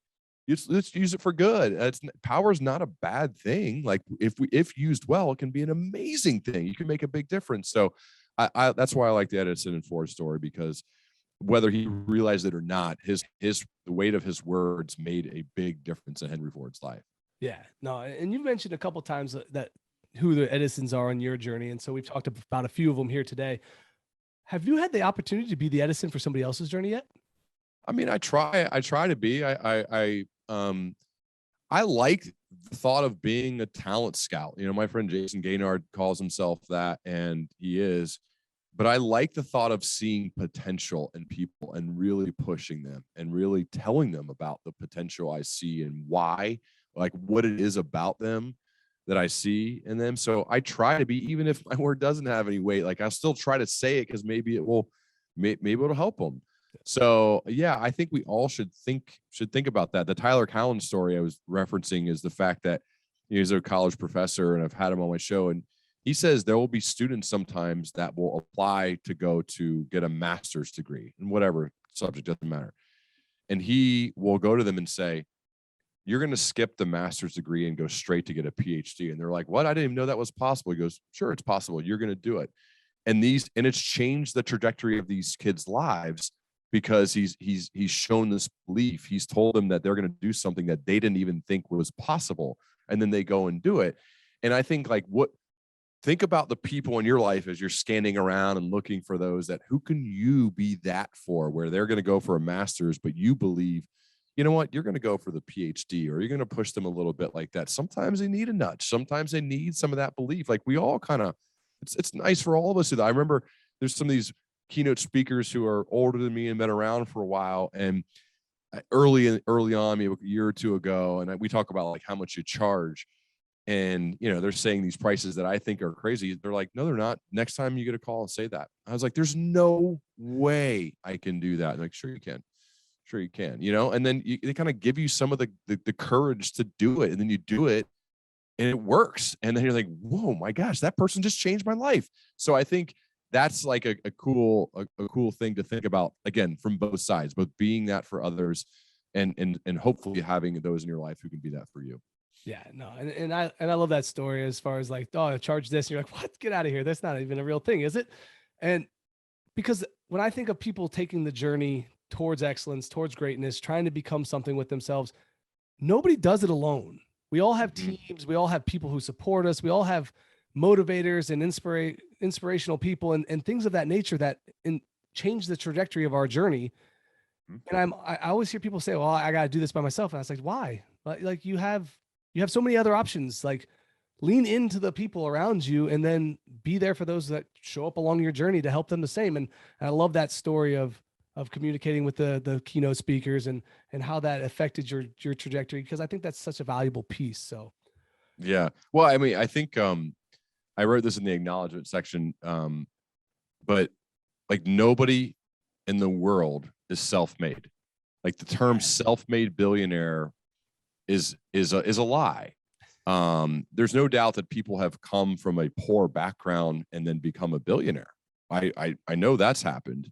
Let's use it for good. Power is not a bad thing. Like if used well, it can be an amazing thing. You can make a big difference. So that's why I like the Edison and Ford story, because whether he realized it or not, the weight of his words made a big difference in Henry Ford's life. Yeah, no. And you mentioned a couple of times that who the Edisons are on your journey. And so we've talked about a few of them here today. Have you had the opportunity to be the Edison for somebody else's journey yet? I mean, I try to be. I like the thought of being a talent scout. You know, my friend Jason Gaynard calls himself that, and he is. But I like the thought of seeing potential in people and really pushing them and really telling them about the potential I see and why, like what it is about them that I see in them. So I try to be, even if my word doesn't have any weight, like I'll still try to say it because maybe it'll help them. So yeah, I think we all should think about that. The Tyler Cowan story I was referencing is the fact that he's a college professor, and I've had him on my show, and he says there will be students sometimes that will apply to go to get a master's degree in whatever subject, doesn't matter. And he will go to them and say, you're going to skip the master's degree and go straight to get a PhD. And they're like, what? I didn't even know that was possible. He goes, sure, it's possible. You're going to do it. And it's changed the trajectory of these kids' lives because he's shown this belief. He's told them that they're going to do something that they didn't even think was possible, and then they go and do it. And I think, like, think about the people in your life as you're scanning around and looking for those that, who can you be that for, where they're going to go for a master's, but you believe, you know what, you're going to go for the PhD, or you're going to push them a little bit like that. Sometimes they need a nudge. Sometimes they need some of that belief. Like, we all kind of, it's nice for all of us to do that. I remember there's some of these keynote speakers who are older than me and been around for a while. And early on, maybe a year or two ago, and we talk about like how much you charge. And, you know, they're saying these prices that I think are crazy. They're like, no, they're not. Next time you get a call and say that. I was like, there's no way I can do that. Like, sure you can. Sure you can, you know, and then they kind of give you some of the courage to do it. And then you do it and it works. And then you're like, whoa, my gosh, that person just changed my life. So I think that's like a cool thing to think about, again, from both sides, both being that for others and hopefully having those in your life who can be that for you. Yeah, no. And I love that story, as far as like, oh, I charge this. And you're like, what? Get out of here. That's not even a real thing, is it? And because when I think of people taking the journey towards excellence, towards greatness, trying to become something with themselves, nobody does it alone. We all have teams. We all have people who support us. We all have motivators and inspirational people and things of that nature that change the trajectory of our journey. And I always hear people say, well, I got to do this by myself. And I was like, why? Like you have so many other options. Like, lean into the people around you and then be there for those that show up along your journey to help them the same. And I love that story of communicating with the keynote speakers and how that affected your trajectory, because I think that's such a valuable piece. So, yeah. Well, I mean, I think I wrote this in the acknowledgement section, but like, nobody in the world is self-made. Like, the term self-made billionaire is a lie. There's no doubt that people have come from a poor background and then become a billionaire. I know that's happened,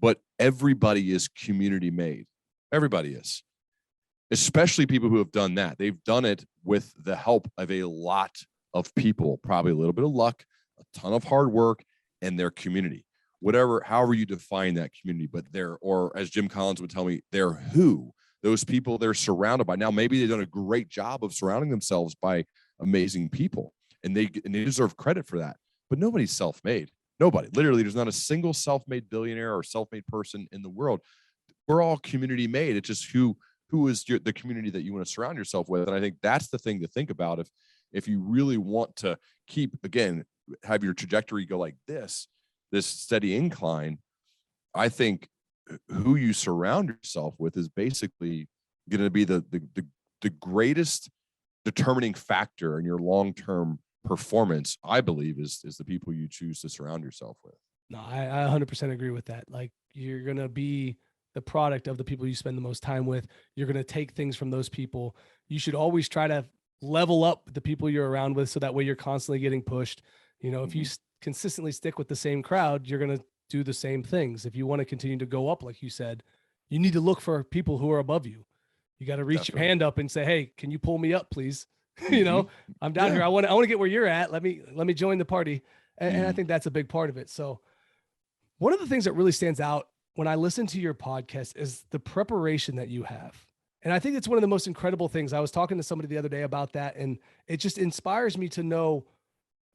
but everybody is community made. Everybody is, especially people who have done that. They've done it with the help of a lot of people, probably a little bit of luck, a ton of hard work, and their community, however you define that community. But or as Jim Collins would tell me, they're those people they're surrounded by. Now, maybe they've done a great job of surrounding themselves by amazing people, and they deserve credit for that. But nobody's self-made. Nobody. Literally, there's not a single self-made billionaire or self-made person in the world. We're all community made. It's just who is the community that you want to surround yourself with. And I think that's the thing to think about if you really want to have your trajectory go like this steady incline. I think who you surround yourself with is basically going to be the greatest determining factor in your long-term performance, I believe, is the people you choose to surround yourself with. No, I 100% agree with that. Like, you're going to be the product of the people you spend the most time with. You're going to take things from those people. You should always try to level up the people you're around with, so that way you're constantly getting pushed. You know, if you consistently stick with the same crowd, you're going to do the same things. If you want to continue to go up, like you said, you need to look for people who are above you. You got to reach your hand up and say, hey, can you pull me up, please? You know, I'm down here. I want to get where you're at. Let me join the party. And I think that's a big part of it. So one of the things that really stands out when I listen to your podcast is the preparation that you have. And I think it's one of the most incredible things. I was talking to somebody the other day about that, and it just inspires me to know,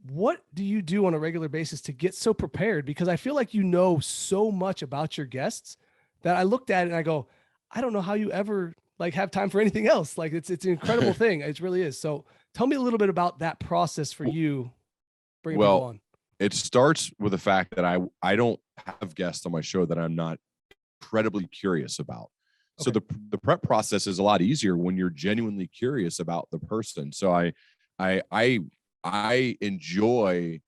what do you do on a regular basis to get so prepared? Because I feel like you know so much about your guests that I looked at it and I go, I don't know how you ever like have time for anything else. Like, it's an incredible thing. It really is. So tell me a little bit about that process for you. Bring people on. It starts with the fact that I don't have guests on my show that I'm not incredibly curious about. Okay. So the prep process is a lot easier when you're genuinely curious about the person. So I enjoy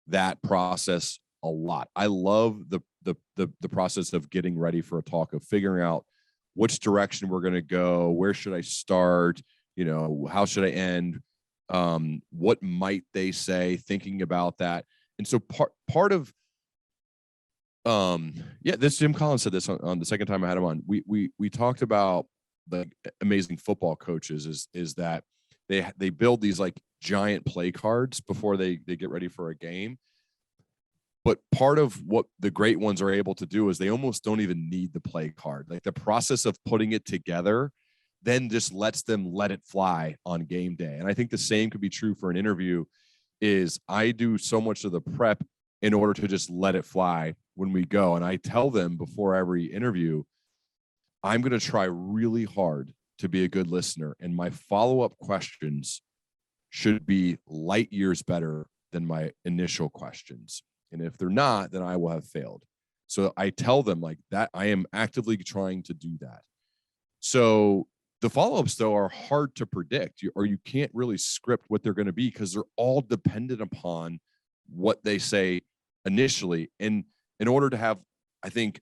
that process a lot. I love the process of getting ready for a talk, of figuring out which direction we're going to go, where should I start, you know, how should I end, what might they say, thinking about that. And so part of this, Jim Collins said this on the second time I had him on. We talked about the amazing football coaches is that they build these like giant play cards before they get ready for a game. But part of what the great ones are able to do is they almost don't even need the play card. Like the process of putting it together then just lets them let it fly on game day. And I think the same could be true for an interview. Is I do so much of the prep in order to just let it fly when we go. And I tell them before every interview, I'm going to try really hard to be a good listener. And my follow-up questions should be light years better than my initial questions. And if they're not, then I will have failed. So I tell them like that. I am actively trying to do that. So the follow-ups, though, are hard to predict, or you can't really script what they're going to be because they're all dependent upon what they say initially. And in order to have, I think,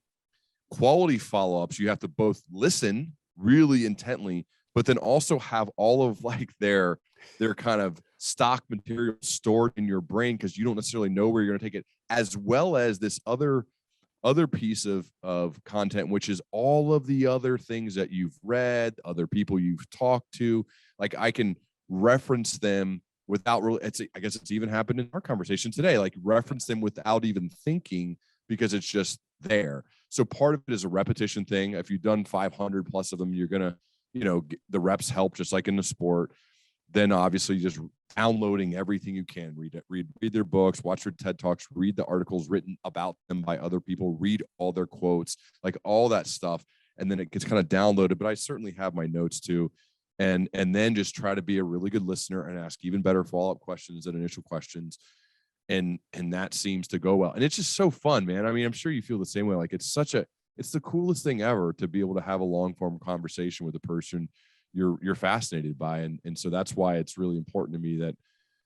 quality follow-ups, you have to both listen really intently, but then also have all of like their kind of stock material stored in your brain because you don't necessarily know where you're going to take it, as well as this other piece of content, which is all of the other things that you've read, other people you've talked to. Like I can reference them without really, I guess it's even happened in our conversation today, like reference them without even thinking because it's just there. So part of it is a repetition thing. If you've done 500 plus of them, you're going to, the reps help just like in the sport. Then obviously just downloading everything you can, read their books, watch their TED Talks, read the articles written about them by other people, read all their quotes, like all that stuff. And then it gets kind of downloaded, but I certainly have my notes too. And then just try to be a really good listener and ask even better follow-up questions than initial questions. And that seems to go well. And it's just so fun, man. I mean, I'm sure you feel the same way. Like it's the coolest thing ever to be able to have a long form conversation with a person you're fascinated by. And so that's why it's really important to me that,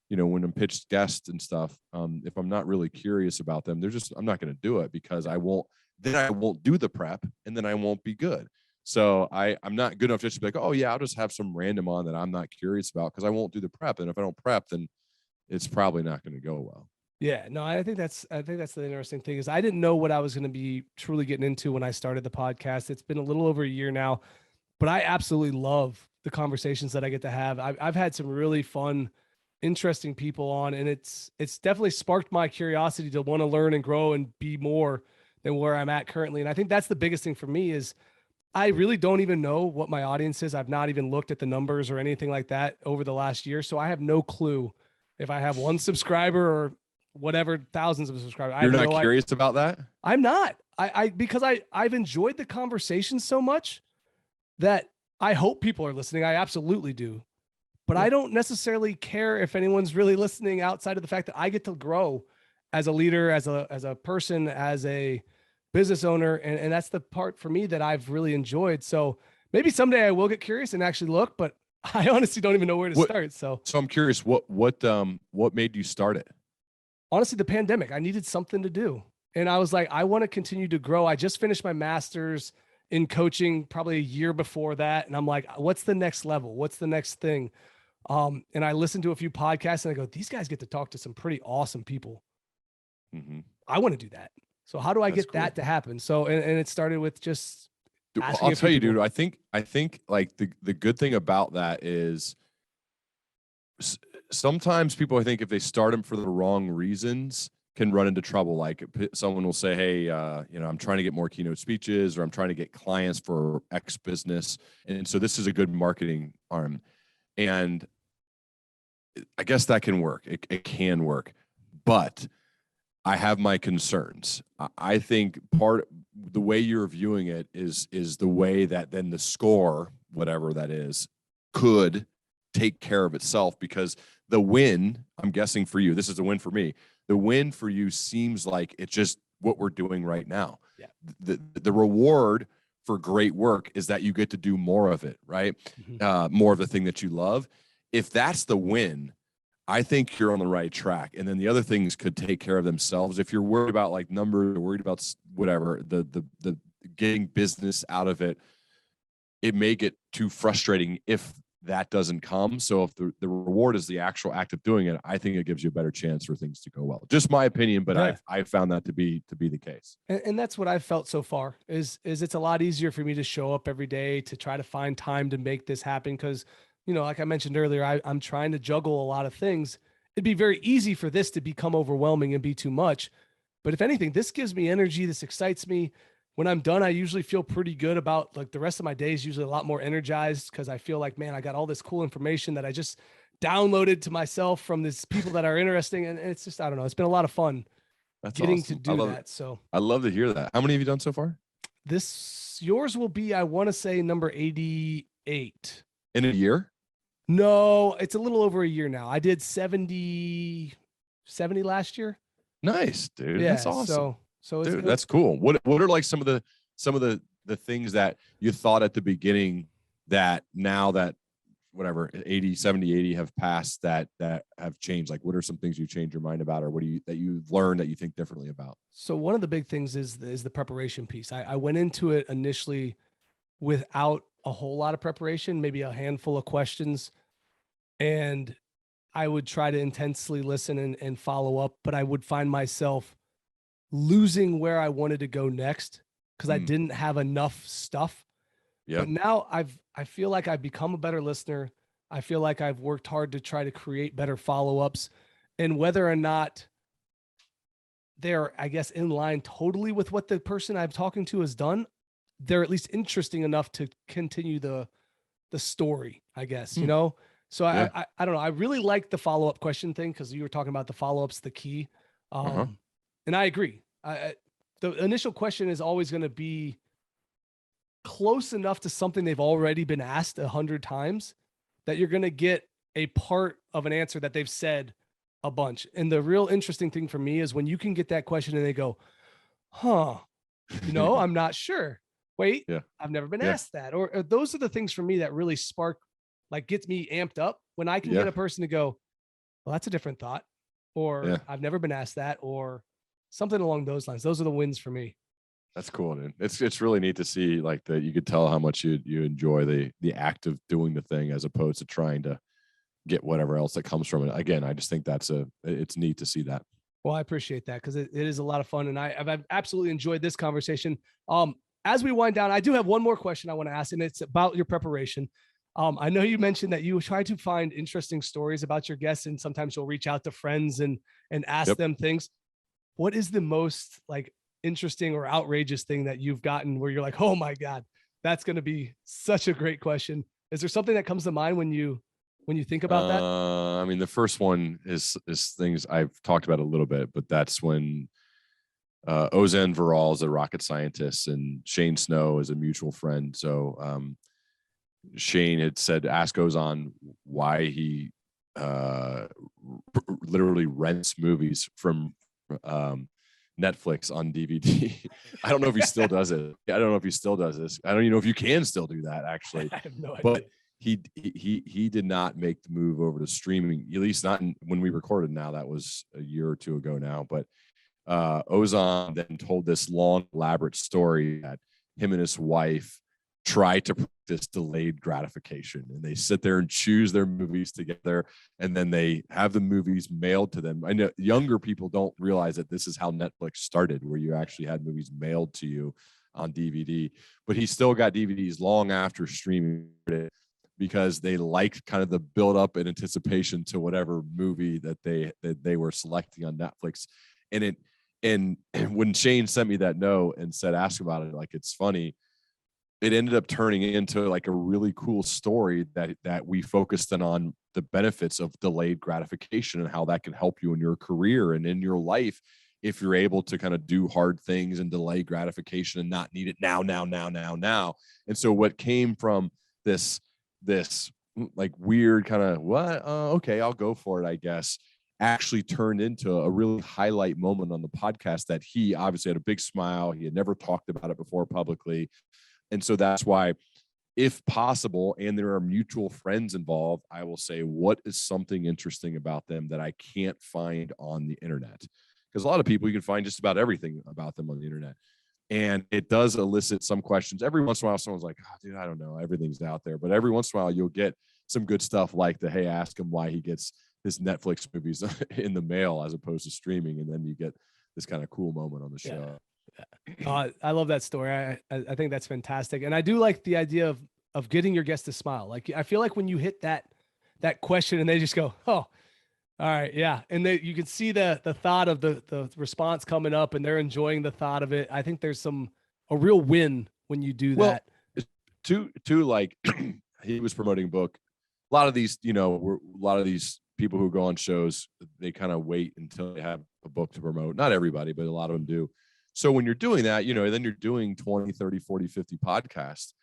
when I'm pitched guests and stuff, if I'm not really curious about them, I'm not going to do it because I won't do the prep and then I won't be good. So I'm not good enough just to be like, oh yeah, I'll just have some random on that I'm not curious about because I won't do the prep. And if I don't prep, then it's probably not going to go well. Yeah, no, I think that's the interesting thing is I didn't know what I was going to be truly getting into when I started the podcast. It's been a little over a year now, but I absolutely love the conversations that I get to have. I've had some really fun, interesting people on, and it's definitely sparked my curiosity to want to learn and grow and be more than where I'm at currently. And I think that's the biggest thing for me is I really don't even know what my audience is. I've not even looked at the numbers or anything like that over the last year. So I have no clue if I have one subscriber or whatever, thousands of subscribers. You're not curious about that? I'm not. Because I've enjoyed the conversation so much that I hope people are listening. I absolutely do. But I don't necessarily care if anyone's really listening outside of the fact that I get to grow as a leader, as a person, as a business owner. And that's the part for me that I've really enjoyed. So maybe someday I will get curious and actually look, but I honestly don't even know where to start. So I'm curious, what made you start it? Honestly, the pandemic. I needed something to do. And I was like, I want to continue to grow. I just finished my master's in coaching probably a year before that. And I'm like, what's the next level? What's the next thing? And I listened to a few podcasts and I go, these guys get to talk to some pretty awesome people. Mm-hmm. I want to do that. So how do I get that to happen? So, and it started with just, I'll tell you, dude, I think like the good thing about that is sometimes people, I think if they start them for the wrong reasons, can run into trouble. Like someone will say, hey, I'm trying to get more keynote speeches, or I'm trying to get clients for X business. And so this is a good marketing arm. And I guess that can work. It can work, but I have my concerns. I think the way you're viewing it is the way that then the score, whatever that is, could take care of itself, because the win, I'm guessing for you, this is a win for me. The win for you seems like it's just what we're doing right now. Yeah. The reward for great work is that you get to do more of it, right? Mm-hmm. More of the thing that you love. If that's the win, I think you're on the right track. And then the other things could take care of themselves. If you're worried about like numbers or worried about whatever, the getting business out of it, it may get too frustrating if that doesn't come. So if the reward is the actual act of doing it, I think it gives you a better chance for things to go well. Just my opinion, but yeah. I've found that to be the case. And that's what I've felt so far is it's a lot easier for me to show up every day to try to find time to make this happen. Cause like I mentioned earlier, I'm trying to juggle a lot of things. It'd be very easy for this to become overwhelming and be too much. But if anything, this gives me energy. This excites me. When I'm done, I usually feel pretty good about like the rest of my day is usually a lot more energized because I feel like, man, I got all this cool information that I just downloaded to myself from these people that are interesting. And it's just, I don't know, it's been a lot of fun getting to do that. So I love to hear that. How many have you done so far? Yours will be, I want to say number 88. In a year? No, it's a little over a year now. I did 70 last year. Nice, dude. Yeah, That's awesome. So dude, that's cool. What are like some of the things that you thought at the beginning that now that whatever 70, 80 have passed that have changed? Like, what are some things you changed your mind about, or what that you've learned that you think differently about? So one of the big things is the preparation piece. I went into it initially without a whole lot of preparation, maybe a handful of questions, and I would try to intensely listen and follow up, but I would find myself losing where I wanted to go next because I didn't have enough stuff. Yeah. But now I feel like I've become a better listener. I feel like I've worked hard to try to create better follow-ups, and whether or not they're, I guess, in line totally with what the person I'm talking to has done, they're at least interesting enough to continue the story, I guess, you know? So yeah. I don't know. I really like the follow-up question thing because you were talking about the follow-up's the key. And I agree. The initial question is always going to be close enough to something they've already been asked 100 times that you're going to get a part of an answer that they've said a bunch. And the real interesting thing for me is when you can get that question and they go, I'm not sure. Wait, I've never been asked that. Or those are the things for me that really spark, like gets me amped up when I can get a person to go, well, that's a different thought. Or I've never been asked that, or something along those lines. Those are the wins for me. That's cool, dude. It's really neat to see like that. You could tell how much you enjoy the act of doing the thing as opposed to trying to get whatever else that comes from it. Again, I just think it's neat to see that. Well, I appreciate that because it is a lot of fun, and I've absolutely enjoyed this conversation. As we wind down, I do have one more question I want to ask, and it's about your preparation. I know you mentioned that you try to find interesting stories about your guests, and sometimes you'll reach out to friends and ask them things. What is the most like interesting or outrageous thing that you've gotten where you're like, oh my God, that's going to be such a great question? Is there something that comes to mind when you think about that? I mean, the first one is things I've talked about a little bit, but that's when Ozan Varal is a rocket scientist and Shane Snow is a mutual friend. So Shane had said, ask Ozan why he literally rents movies from Netflix on DVD. I don't know if he still does it. I don't know if he still does this. I don't even know if you can still do that, actually. I have no idea. But he did not make the move over to streaming, at least not when we recorded. Now that was a year or two ago now. But Ozan then told this long, elaborate story that him and his wife try to practice delayed gratification, and they sit there and choose their movies together, and then they have the movies mailed to them. I know younger people don't realize that this is how Netflix started, where you actually had movies mailed to you on DVD, but he still got DVDs long after streaming it because they liked kind of the build up and anticipation to whatever movie that they were selecting on Netflix. And when Shane sent me that note and said, ask about it, like, it's funny, it ended up turning into like a really cool story that we focused on the benefits of delayed gratification and how that can help you in your career and in your life if you're able to kind of do hard things and delay gratification and not need it now. And so what came from this like weird kind of okay, I'll go for it, I guess, actually turned into a really highlight moment on the podcast that he obviously had a big smile. He had never talked about it before publicly. And so that's why, if possible, and there are mutual friends involved, I will say, what is something interesting about them that I can't find on the internet? Because a lot of people, you can find just about everything about them on the internet. And it does elicit some questions. Every once in a while, someone's like, oh, dude, I don't know. Everything's out there. But every once in a while, you'll get some good stuff like hey, ask him why he gets his Netflix movies in the mail as opposed to streaming. And then you get this kind of cool moment on the show. I love that story. I think that's fantastic. And I do like the idea of getting your guests to smile. Like, I feel like when you hit that question and they just go, oh, All right. Yeah. And you can see the thought of the response coming up, and they're enjoying the thought of it. I think there's a real win when you do that. Too like he was promoting a book. A lot of these, people who go on shows, they kind of wait until they have a book to promote. Not everybody, but a lot of them do. So when you're doing that, then you're doing 20, 30, 40, 50 podcasts.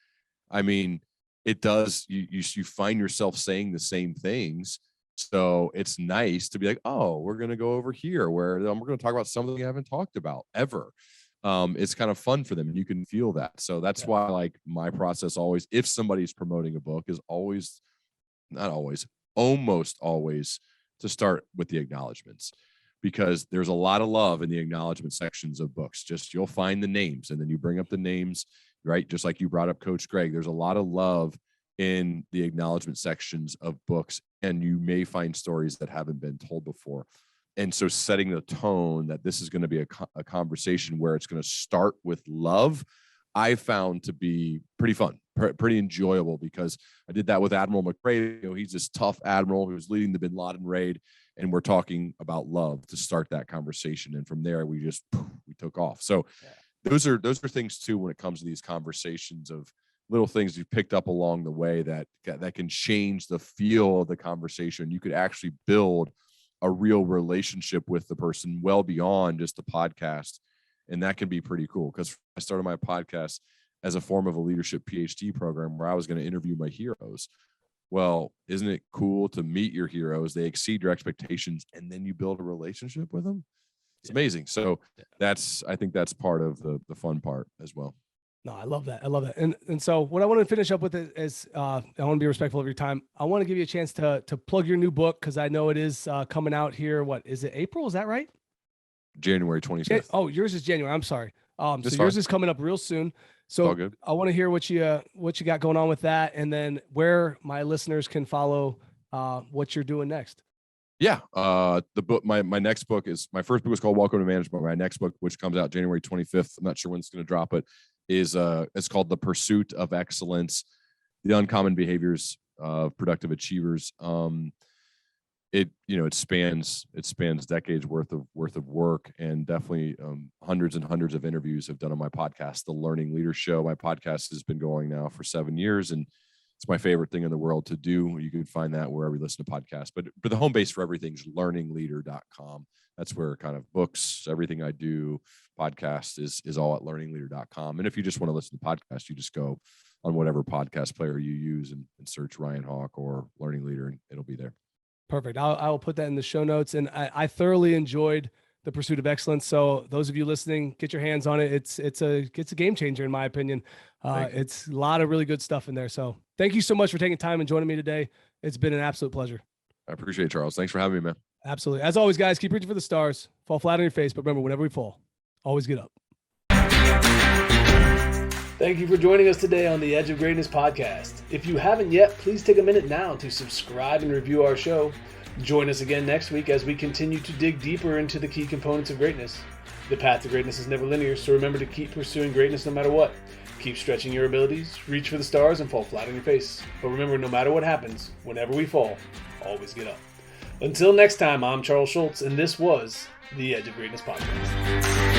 I mean, it does, you find yourself saying the same things. So it's nice to be like, oh, we're going to go over here where we're going to talk about something we haven't talked about ever. It's kind of fun for them, and you can feel that. So that's why, like, my process always, if somebody's promoting a book, is always, not always, almost always, to start with the acknowledgments, because there's a lot of love in the acknowledgement sections of books. Just, you'll find the names, and then you bring up the names, right? Just like you brought up Coach Greg, there's a lot of love in the acknowledgement sections of books, and you may find stories that haven't been told before. And so setting the tone that this is going to be a conversation where it's going to start with love, I found to be pretty fun, pretty enjoyable, because I did that with Admiral McRae. He's this tough admiral who's leading the Bin Laden raid, and we're talking about love to start that conversation. And from there, we took off. So those are things too, when it comes to these conversations, of little things you've picked up along the way that can change the feel of the conversation. You could actually build a real relationship with the person well beyond just a podcast. And that can be pretty cool, because I started my podcast as a form of a leadership PhD program where I was going to interview my heroes. Well, isn't it cool to meet your heroes? They exceed your expectations, and then you build a relationship with them. It's amazing. So I think that's part of the fun part as well. No, I love that. And so what I want to finish up with is I want to be respectful of your time. I want to give you a chance to plug your new book, because I know it is coming out here. What is it? April? Is that right? January 26th. Oh, yours is January. I'm sorry. So yours is coming up real soon. So I want to hear what you got going on with that, and then where my listeners can follow what you're doing next. Yeah. The book, my next book is, my first book is called Welcome to Management. My next book, which comes out January 25th, I'm not sure when it's going to drop, but it's called The Pursuit of Excellence: The Uncommon Behaviors of Productive Achievers. It spans decades worth of work, and definitely hundreds and hundreds of interviews I've done on my podcast, The Learning Leader Show. My podcast has been going now for 7 years, and it's my favorite thing in the world to do. You can find that wherever you listen to podcasts, but the home base for everything is learningleader.com. That's where kind of books, everything I do, podcast is all at learningleader.com. And if you just want to listen to podcasts, you just go on whatever podcast player you use and search Ryan Hawk or Learning Leader, and it'll be there. Perfect. I will put that in the show notes. And I thoroughly enjoyed The Pursuit of Excellence. So those of you listening, get your hands on it. It's a game changer, in my opinion. It's a lot of really good stuff in there. So thank you so much for taking time and joining me today. It's been an absolute pleasure. I appreciate it, Charles. Thanks for having me, man. Absolutely. As always, guys, keep reaching for the stars. Fall flat on your face, but remember, whenever we fall, always get up. Thank you for joining us today on the Edge of Greatness podcast. If you haven't yet, please take a minute now to subscribe and review our show. Join us again next week as we continue to dig deeper into the key components of greatness. The path to greatness is never linear, so remember to keep pursuing greatness no matter what. Keep stretching your abilities, reach for the stars, and fall flat on your face. But remember, no matter what happens, whenever we fall, always get up. Until next time, I'm Charles Schultz, and this was the Edge of Greatness podcast.